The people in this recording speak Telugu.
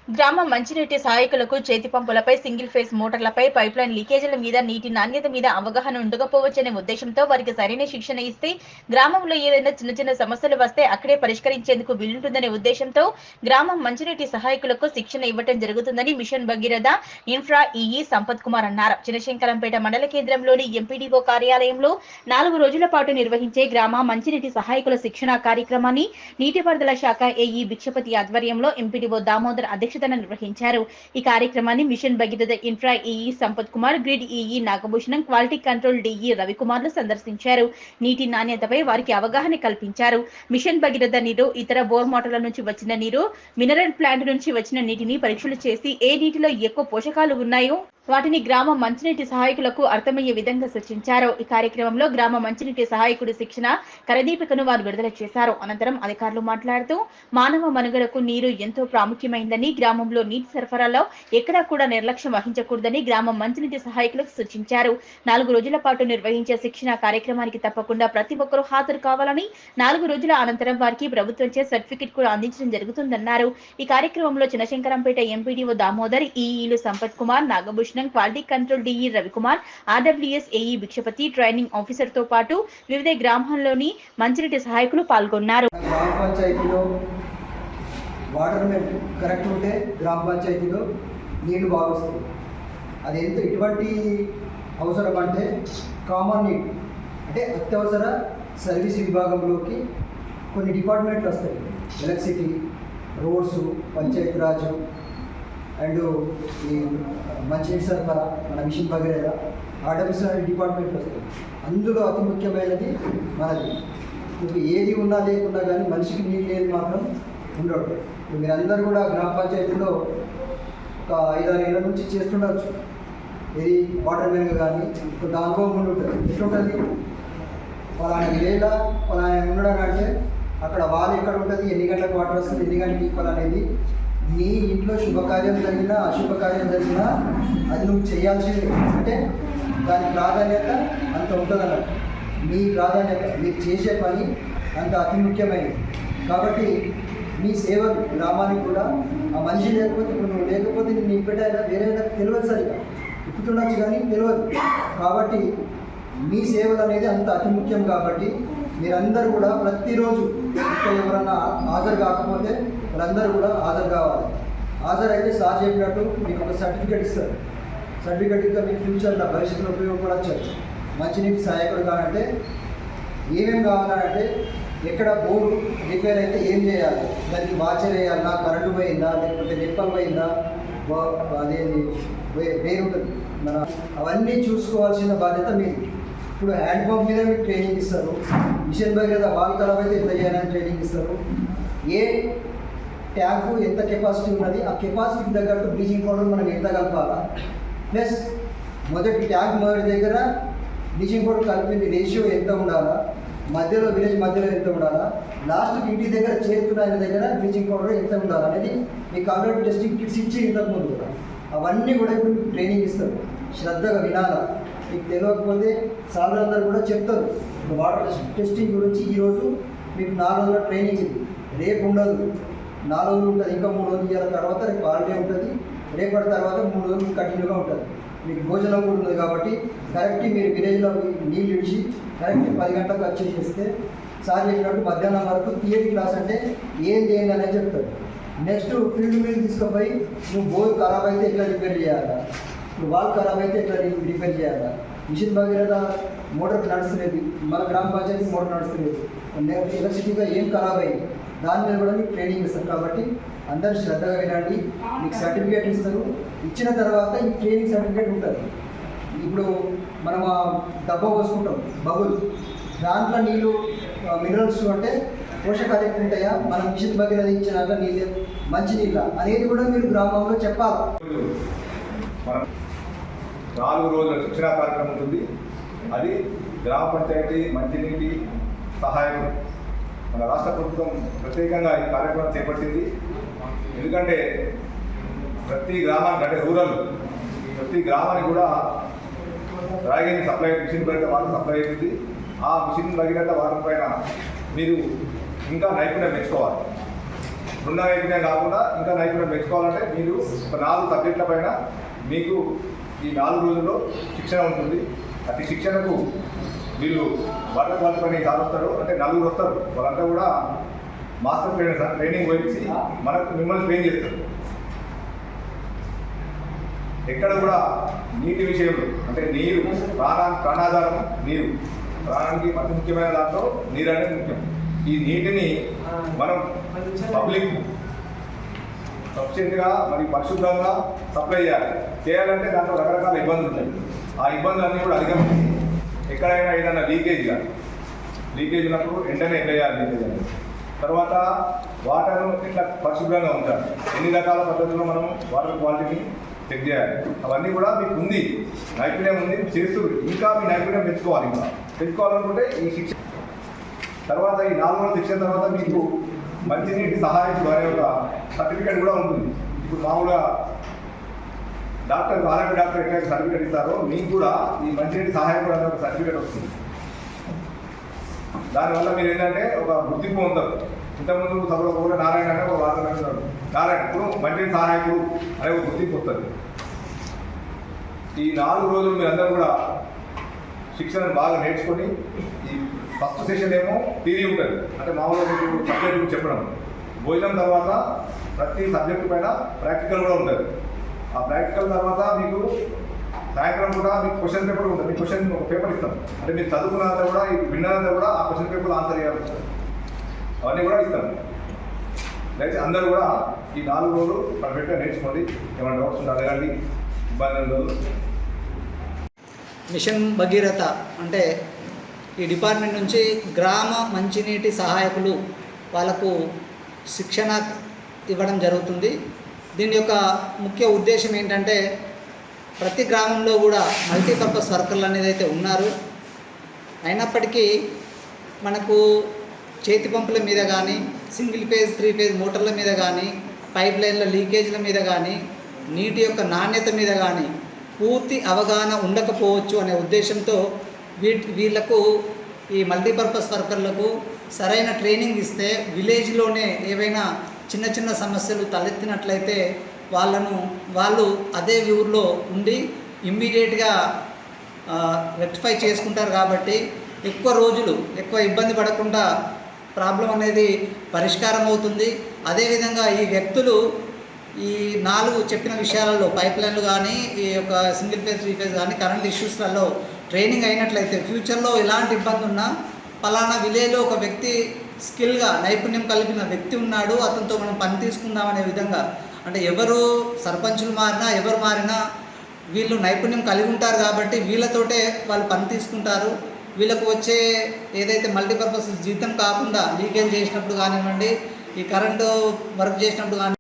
గ్రామ మంచినీటి సహాయకులకు చేతి పంపులపై సింగిల్ ఫేస్ మోటార్లపై పైప్లైన్ లీకేజీల మీద నీటి నాణ్యత మీద అవగాహన ఉండకపోవచ్చనే ఉద్దేశంతో వారికి సరైన శిక్షణ ఇస్తే గ్రామంలో ఏదైనా చిన్న చిన్న సమస్యలు వస్తే అక్కడే పరిష్కరించేందుకు వీలుంటుందనే ఉద్దేశంతో గ్రామం మంచినీటి సహాయకులకు శిక్షణ ఇవ్వటం జరుగుతుందని mission Bhagiratha infra EE Sampath Kumar అన్నారు. చినశంకరంపేట మండల కేంద్రంలోని ఎంపీడీఓ కార్యాలయంలో 4 రోజుల పాటు నిర్వహించే గ్రామ మంచినీటి సహాయకుల శిక్షణ కార్యక్రమాన్ని నీటిపారుదల శాఖ ఏఈ భిక్షపతి ఆధ్వర్యంలో ఎంపీడీఓ దామోదర్ అధ్యక్షతన నిర్వహించారు. ఈ కార్యక్రమాన్ని mission Bhagiratha infra EE Sampath Kumar, grid EE Nagabhushanam, quality control DE రవికుమార్లు సందర్శించారు. నీటి నాణ్యతపై వారికి అవగాహన కల్పించారు. మిషన్ భగీరథ నీరు, ఇతర బోర్ మోటార్ల నుంచి వచ్చిన నీరు, మినరల్ ప్లాంట్ నుంచి వచ్చిన నీటిని పరీక్షలు చేసి ఏ నీటిలో ఎక్కువ పోషకాలు ఉన్నాయో వాటిని గ్రామ మంచినీటి సహాయకులకు అర్థమయ్యే విధంగా సూచించారు. ఈ కార్యక్రమంలో గ్రామ మంచినీటి సహాయకుడి శిక్షణ కరదీపికను వారు విడుదల చేశారు. అనంతరం అధికారులు మాట్లాడుతూ మానవ మనుగడకు నీరు ఎంతో ప్రాముఖ్యమైందని, గ్రామంలో నీటి సరఫరాలో ఎక్కడా కూడా నిర్లక్ష్యం వహించకూడదని గ్రామ మంచినీటి సహాయకులకు సూచించారు. 4 రోజుల పాటు నిర్వహించే శిక్షణ కార్యక్రమానికి తప్పకుండా ప్రతి ఒక్కరూ హాజరు కావాలని, 4 రోజుల అనంతరం వారికి ప్రభుత్వంచే సర్టిఫికెట్ కూడా అందించడం జరుగుతుందన్నారు. ఈ కార్యక్రమంలో చినశంకరంపేట ఎంపీడీఓ దామోదర్, ఈఈలు Sampath Kumar, Nagabhushanam, quality control DE Ravikumar, RWS AE Bhikshapathi, training officer తో పాటు వివిధ గ్రామాల్లోని మంచినీటి సహాయకులు పాల్గొన్నారు. గ్రామ పంచాయతీలో వాటర్ కరెక్ట్ ఉంటే గ్రామ పంచాయతీలో నీళ్లు బాగా వస్తాయి. అది ఎటువంటి అవసరం అంటే కామన్ నీడ్, అంటే అత్యవసర సర్వీస్ విభాగంలోకి కొన్ని డిపార్ట్మెంట్లు వస్తాయి. ఎలక్ట్రిసిటీ, రోడ్స్, పంచాయతీరాజ్ అండ్ ఈ మంచినీటి సరఫరా, మన మిషన్ భగీరథ, ఆర్డబ్ల్యూఎస్ డిపార్ట్మెంట్ వస్తాయి. అందులో అతి ముఖ్యమైనది మనది. ఇప్పుడు ఏది ఉన్నా లేకున్నా కానీ మనిషికి నీళ్ళు లేదు మాత్రం ఉండడు. మీరందరూ కూడా గ్రామ పంచాయతీలో ఒక 5-6 ఏళ్ళ నుంచి చేస్తుండవచ్చు. ఇది వాటర్ మ్యాన్ కానీ కొంత అనుభవం ఉండి ఉంటుంది. ఎట్లుంటుంది పలానా విలేజ్లో పలానా ఉండడం అంటే అక్కడ వాళ్ళు ఎక్కడ ఉంటుంది, ఎన్ని గంటలకు వాటర్ వస్తుంది, ఎన్ని గంటలకు ఈక్వల్ అనేది నీ ఇంట్లో శుభకార్యం జరిగినా అశుభకార్యం జరిగినా అది నువ్వు చేయాల్సిందే. అంటే దాని ప్రాధాన్యత అంత ఉంటుందన్నట్టు. మీ ప్రాధాన్యత, మీరు చేసే పని అంత అతి ముఖ్యమైనది. కాబట్టి మీ సేవ గ్రామానికి కూడా ఆ మనిషి లేకపోతే, ఇప్పుడు నువ్వు లేకపోతే నేను ఇప్పటైనా వేరేనా తెలియదు, సరిగా ఇప్పుతుండొచ్చు కానీ తెలియదు. కాబట్టి మీ సేవలు అనేది అంత అతి ముఖ్యం. కాబట్టి మీరందరూ కూడా ప్రతిరోజు ఇక్కడ ఎవరన్నా హాజరు కాకపోతే వాళ్ళందరూ కూడా హాజరు కావాలి. హాజరైతే సార్ చెప్పినట్టు మీకు ఒక సర్టిఫికేట్ ఇస్తారు. సర్టిఫికేట్ ఇస్తే మీకు ఫ్యూచర్లో భవిష్యత్తులో ఉపయోగపడచ్చు. మంచినీటి సహాయకుడు కావాలంటే ఏమేమి కావాలంటే ఎక్కడ బోర్డు రిపేర్ అయితే ఏం చేయాలి, దానికి వాచర్ వేయాలా, కరెంటు పోయిందా, లేకపోతే నిప్పలు పోయిందా, అదేంటి వేరు ఉంటుంది మన, అవన్నీ చూసుకోవాల్సిన బాధ్యత మీరు. ఇప్పుడు హ్యాండ్ పంప్ మీద మీకు ట్రైనింగ్ ఇస్తారు. మిషన్ భగీరథ వాల్ ఖరాబ్ అయితే ఎంత చేయాలని ట్రైనింగ్ ఇస్తారు. ఏ ట్యాంకు ఎంత కెపాసిటీ ఉన్నది, ఆ కెపాసిటీకి తగ్గట్టు బ్లీచింగ్ పౌడర్ మనం ఎంత కలపాలా, ప్లస్ మొదటి దగ్గర బ్లీచింగ్ పౌడర్ కలిపింది రేషియో ఎంత ఉండాలా, మధ్యలో విలేజ్ మధ్యలో ఎంత ఉండాలా, లాస్ట్ ఇంటి దగ్గర చేరుకున్న ఆయన దగ్గర బ్లీచింగ్ పౌడర్ ఎంత ఉండాలి అనేది మీకు ఆల్రెడీ టెస్టింగ్ కిట్స్ ఇచ్చి ఇంతకుముందు కూడా అవన్నీ కూడా ఇప్పుడు మీకు ట్రైనింగ్ ఇస్తారు. శ్రద్ధగా వినాలా. మీకు తెలియకపోతే సార్లందరూ కూడా చెప్తారు. ఇప్పుడు వాటర్ టెస్టింగ్ గురించి ఈరోజు మీకు 4 రోజుల ట్రైనింగ్ ఇది. రేపు ఉండదు, 4 రోజులు ఉంటుంది, ఇంకా 3 రోజులు ఇవ్వాలి. తర్వాత రేపు హాలిడే ఉంటుంది, రేపటి తర్వాత 3 రోజులు కంటిన్యూగా ఉంటుంది. మీకు భోజనం కూడా ఉంది. కాబట్టి కరెక్ట్ మీరు విలేజ్లో నీళ్ళు ఇడిచి కరెక్ట్ 10 గంటలకు వచ్చేసేస్తే సార్ చెప్పినట్టు మధ్యాహ్నం వరకు థియరీ క్లాస్ అంటే ఏం చేయండి అనేది చెప్తారు. నెక్స్ట్ ఫీల్డ్ మీద తీసుకుపోయి నువ్వు బోర్ ఖరాబ్ అయితే ఎట్లా రిపేర్ చేయాలా, ఇప్పుడు వాల్ ఖరాబ్ అయితే ఎట్లా రిపేర్ చేయాలా, మిషన్ భగీరథ మోటార్ నడుస్తలేదు, మన గ్రామ పంచాయతీ మోటార్ నడుస్తలేదు, ఎలక్ట్రిసిటీగా ఏం ఖరాబ్ అయ్యింది, దాని మీద కూడా మీకు ట్రైనింగ్ ఇస్తారు. కాబట్టి అందరూ శ్రద్ధగా వినండి. మీకు సర్టిఫికేట్ ఇస్తారు. ఇచ్చిన తర్వాత ఈ ట్రైనింగ్ సర్టిఫికేట్ ఉంటుంది. ఇప్పుడు మనం డబ్బా పోసుకుంటాం బబుల్, దాంట్లో నీళ్ళు మినరల్స్ అంటే పోషకాలు ఎక్కువ ఉంటాయా, మనం మిషన్ భగీరథ ఇచ్చినాక నీళ్ళు మంచి నీళ్ళ అనేది కూడా మీరు గ్రామంలో చెప్పాలి. 4 రోజుల శిక్షణా కార్యక్రమం ఉంటుంది. అది గ్రామ పంచాయతీ మంచినీటి సహాయకులు. మన రాష్ట్ర ప్రభుత్వం ప్రత్యేకంగా ఈ కార్యక్రమం చేపట్టింది. ఎందుకంటే ప్రతి గ్రామానికి, అంటే రూరల్ ప్రతి గ్రామానికి కూడా రాగిని supply, mission Bhagiratha water supply అవుతుంది. ఆ మిషన్ భగీరథ వాటర్ పైన మీరు ఇంకా నైపుణ్యం పెంచుకోవాలి. ఉన్న నైపుణ్యం కాకుండా ఇంకా నైపుణ్యం పెంచుకోవాలంటే మీరు ఒక 4 సబ్జెక్టుల పైన మీకు ఈ 4 రోజుల్లో శిక్షణ ఉంటుంది. అతి శిక్షణకు వీళ్ళు వాటర్ క్వాలిటీ పని సాధిస్తారు. అంటే 4 వస్తారు, వాళ్ళంతా కూడా మాస్టర్ ట్రైనింగ్ వచ్చి మిమ్మల్ని ట్రైన్ చేస్తారు. ఎక్కడ కూడా నీటి విషయంలో అంటే నీరు ప్రాణాధారం నీరు, ప్రాణానికి అతి ముఖ్యమైన దాంట్లో నీరు అనేది ముఖ్యం. ఈ నీటిని మనం పబ్లిక్ సఫిషియెంట్గా మరియు పరిశుభ్రంగా సప్లై చేయాలంటే దాంట్లో రకరకాల ఇబ్బందులు ఉంటాయి. ఆ ఇబ్బందులన్నీ కూడా అధిగమించి ఎక్కడైనా ఏదైనా లీకేజ్ ఉన్నప్పుడు వెంటనే వేయాలి. లీకేజ్ అనేది తర్వాత వాటర్ను ఇట్లా పరిశుభ్రంగా ఉంచాలి. ఎన్ని రకాల పద్ధతుల్లో మనం వాటర్ క్వాలిటీని చెక్ చేయాలి. అవన్నీ కూడా మీకు ఉంది, నైపుణ్యం ఉంది, చేస్తుంది. ఇంకా మీ నైపుణ్యం పెంచుకోవాలి. ఇంకా పెంచుకోవాలనుకుంటే ఈ శిక్షణ తర్వాత ఈ 4 రోజుల శిక్షణ తర్వాత మీకు మంచినీటి సహాయకుడు అనే ఒక సర్టిఫికేట్ కూడా ఉంటుంది. ఇప్పుడు మామూలుగా ఆర్ఎంపీ డాక్టర్ ఎక్కడైతే సర్టిఫికేట్ ఇస్తారో మీకు కూడా ఈ మంచినీటి సహాయకుడు అనే ఒక సర్టిఫికేట్ వస్తుంది. దానివల్ల మీరు ఏంటంటే ఒక గుర్తింపు ఉంటారు. ఇంతకుముందు సభలో కూడా నారాయణ అనే ఒక వార్త నడుస్తున్నాడు. నారాయణ ఇప్పుడు మంచినీటి సహాయకుడు అనే ఒక గుర్తింపు వస్తుంది. ఈ 4 రోజులు మీరందరూ కూడా శిక్షణను బాగా నేర్చుకొని ఈ ఫస్ట్ సెషన్ ఏమో థియరీ ఉంటుంది. అంటే మామూలుగా మీకు సబ్జెక్టు చెప్పడం, భోజనం తర్వాత ప్రతి సబ్జెక్టు పైన ప్రాక్టికల్ కూడా ఉంటుంది. ఆ ప్రాక్టికల్ తర్వాత మీకు సాయంత్రం కూడా మీకు క్వశ్చన్ పేపర్ ఉంటుంది. మీకు క్వశ్చన్ ఒక పేపర్ ఇస్తాం. అంటే మీరు చదువుకున్నంతా కూడా విన్నదంతా కూడా ఆ క్వశ్చన్ పేపర్ ఆన్సర్ చేయాలి. అవన్నీ కూడా ఇస్తాం. అయితే అందరూ కూడా ఈ 4 రోజులు పర్ఫెక్ట్గా నేర్చుకోండి. ఏమైనా డౌట్స్ ఉంటే అడగండి, ఇబ్బంది ఉండదు. మిషన్ భగీరథ అంటే ఈ డిపార్ట్మెంట్ నుంచి గ్రామ మంచినీటి సహాయకులు వాళ్ళకు శిక్షణ ఇవ్వడం జరుగుతుంది. దీని యొక్క ముఖ్య ఉద్దేశం ఏంటంటే ప్రతి గ్రామంలో కూడా మల్టీపర్పస్ వర్కర్లు అనేది అయితే ఉన్నారు. అయినప్పటికీ మనకు చేతి పంపుల మీద కానీ, సింగిల్ ఫేజ్ 3 ఫేజ్ మోటార్ల మీద కానీ, పైప్ లైన్ల లీకేజ్ల మీద కానీ, నీటి యొక్క నాణ్యత మీద కానీ పూర్తి అవగాహన ఉండకపోవచ్చు అనే ఉద్దేశంతో వీళ్లకు ఈ మల్టీపర్పస్ వర్కర్లకు సరైన ట్రైనింగ్ ఇస్తే విలేజ్లోనే ఏవైనా చిన్న చిన్న సమస్యలు తలెత్తినట్లయితే వాళ్ళు అదే ఊర్లో ఉండి ఇమ్మీడియట్గా రెక్టిఫై చేసుకుంటారు. కాబట్టి ఎక్కువ రోజులు ఎక్కువ ఇబ్బంది పడకుండా ప్రాబ్లం అనేది పరిష్కారం అవుతుంది. అదేవిధంగా ఈ వ్యక్తులు ఈ 4 చెప్పిన విషయాలలో పైప్ లైన్లు కానీ, ఈ యొక్క సింగిల్ ఫేజ్ 3 ఫేజ్ కానీ, కరెంట్ ఇష్యూస్లలో ట్రైనింగ్ అయినట్లయితే ఫ్యూచర్లో ఎలాంటి ఇబ్బంది ఉన్నా పలానా విలేజ్లో ఒక వ్యక్తి స్కిల్గా నైపుణ్యం కలిగిన వ్యక్తి ఉన్నాడు, అతనితో మనం పని తీసుకుందామనే విధంగా, అంటే ఎవరు సర్పంచులు మారినా ఎవరు మారినా వీళ్ళు నైపుణ్యం కలిగి ఉంటారు. కాబట్టి వీళ్ళతోటే వాళ్ళు పని తీసుకుంటారు. వీళ్ళకు వచ్చే ఏదైతే మల్టీపర్పస్ జీతం కాకుండా లీకేజ్ చేసినప్పుడు కానివ్వండి, ఈ కరెంటు వర్క్ చేసినప్పుడు కానీ